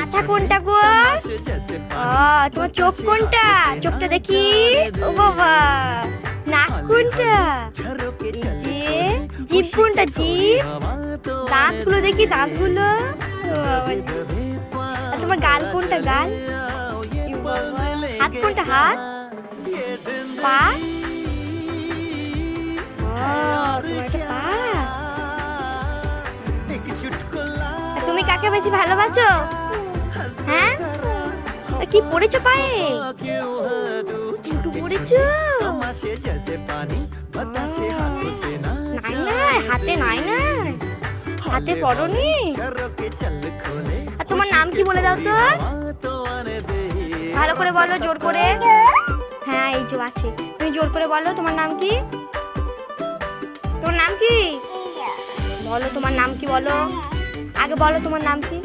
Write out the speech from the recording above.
মাথা কোনটা গো? তোমার চোখ কোনটা? চোখটা দেখি। ও বাবা, নাক কোনটা? জিভ কোনটা? জিভ। দাঁতগুলো দেখি, দাঁতগুলো। তোমার গাল কোনটা? গাল। হাত কোনটা? হাত। পা। তুমি কাকে বেশি ভালোবাসো? হ্যাঁ, কি পড়েছো পায়ে? জুতো পড়েছো? নাই নাই, হাতে নাই নাই, হাতে পড়োনি। আর তোমার নাম কি বলে দাও তো? ভালো করে বলো, জোর করে। হ্যাঁ, এই যে আছে। তুমি জোর করে বলো, তোমার নাম কি? তোমার নাম কি? বলো, তোমার নাম কি বলো? আগে বলো, তোমার নাম কি?